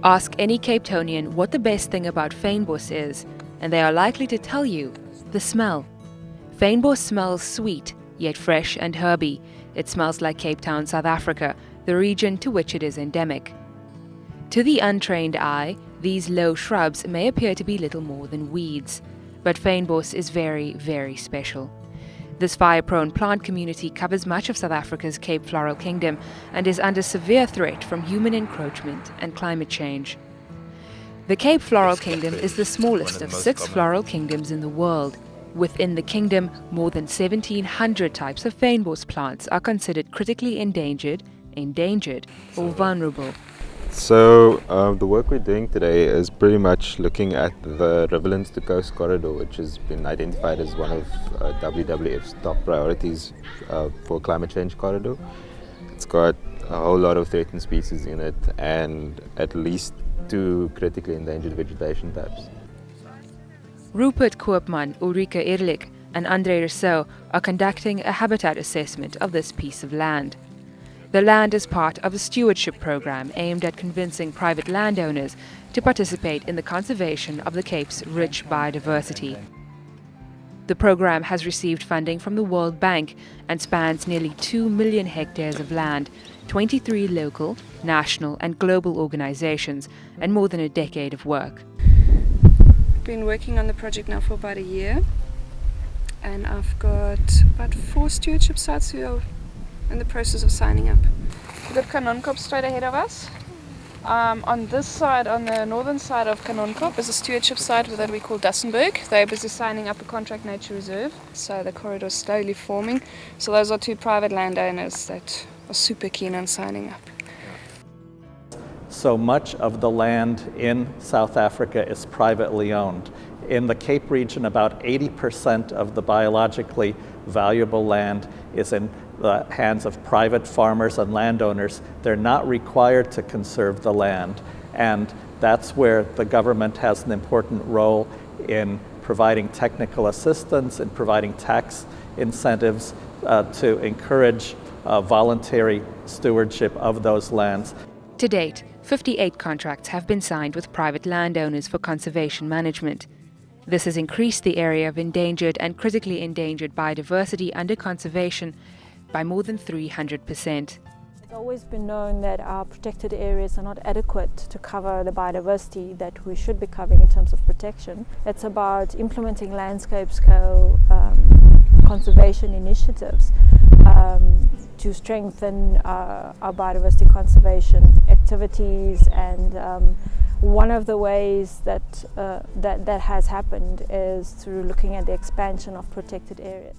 Ask any Cape Townian what the best thing about fynbos is, and they are likely to tell you the smell. Fynbos smells sweet, yet fresh and herby. It smells like Cape Town, South Africa, the region to which it is endemic. To the untrained eye, these low shrubs may appear to be little more than weeds, but fynbos is very, very special. This fire-prone plant community covers much of South Africa's Cape Floral Kingdom and is under severe threat from human encroachment and climate change. The Cape Floral Kingdom is the smallest of 6 floral kingdoms in the world. Within the kingdom, more than 1,700 types of fynbos plants are considered critically endangered, or vulnerable. So the work we're doing today is pretty much looking at the Riverlands to Coast corridor, which has been identified as one of WWF's top priorities for climate change corridor. It's got a whole lot of threatened species in it and at least 2 critically endangered vegetation types. Rupert Koopman, Ulrike Ehrlich and Andre Rousseau are conducting a habitat assessment of this piece of land. The land is part of a stewardship program aimed at convincing private landowners to participate in the conservation of the Cape's rich biodiversity. The program has received funding from the World Bank and spans nearly 2 million hectares of land, 23 local, national and global organizations, and more than a decade of work. I've been working on the project now for about a year, and I've got about 4 stewardship sites who are in the process of signing up. We've got Kanonkop straight ahead of us. On this side, on the northern side of Kanonkop, is a stewardship site that we call Dassenberg. They're busy signing up a contract nature reserve, so the corridor is slowly forming. So those are 2 private landowners that are super keen on signing up. So much of the land in South Africa is privately owned. In the Cape region, about 80% of the biologically valuable land is in the hands of private farmers and landowners. They're not required to conserve the land, and that's where the government has an important role in providing technical assistance and providing tax incentives to encourage voluntary stewardship of those lands. To date, 58 contracts have been signed with private landowners for conservation management. This has increased the area of endangered and critically endangered biodiversity under conservation by more than 300%. It's always been known that our protected areas are not adequate to cover the biodiversity that we should be covering in terms of protection. It's about implementing landscape scale conservation initiatives to strengthen our biodiversity conservation activities, and one of the ways that has happened is through looking at the expansion of protected areas.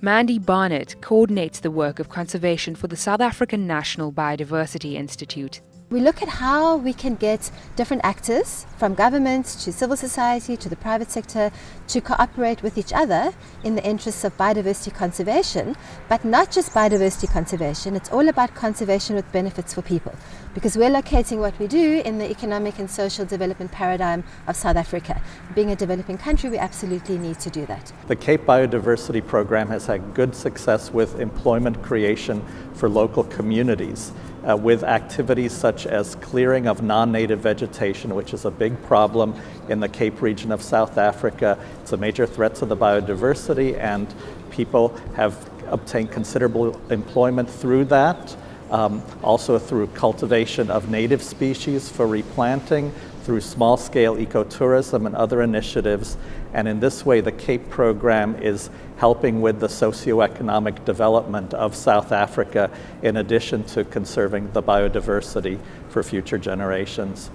Mandy Barnett coordinates the work of conservation for the South African National Biodiversity Institute. We look at how we can get different actors, from governments to civil society to the private sector, to cooperate with each other in the interests of biodiversity conservation, but not just biodiversity conservation. It's all about conservation with benefits for people, because we're locating what we do in the economic and social development paradigm of South Africa. Being a developing country, we absolutely need to do that. The Cape Biodiversity Program has had good success with employment creation for local communities, with activities such as clearing of non-native vegetation, which is a big problem in the Cape region of South Africa. It's a major threat to the biodiversity, and people have obtained considerable employment through that. Also through cultivation of native species for replanting, through small-scale ecotourism and other initiatives. And in this way, the Cape program is helping with the socioeconomic development of South Africa, in addition to conserving the biodiversity for future generations.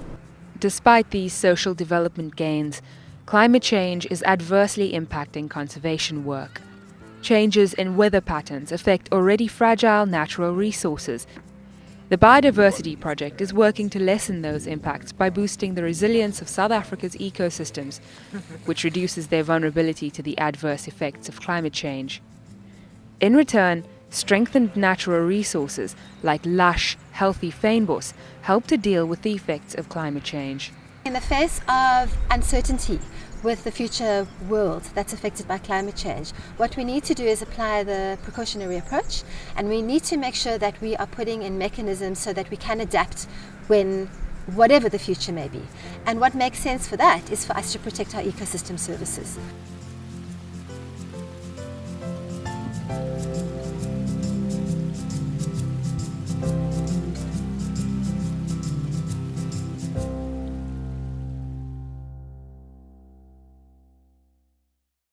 Despite these social development gains, climate change is adversely impacting conservation work. Changes in weather patterns affect already fragile natural resources. The Biodiversity Project is working to lessen those impacts by boosting the resilience of South Africa's ecosystems, which reduces their vulnerability to the adverse effects of climate change. In return, strengthened natural resources like lush, healthy fynbos help to deal with the effects of climate change. In the face of uncertainty with the future world that's affected by climate change, what we need to do is apply the precautionary approach, and we need to make sure that we are putting in mechanisms so that we can adapt when whatever the future may be. And what makes sense for that is for us to protect our ecosystem services.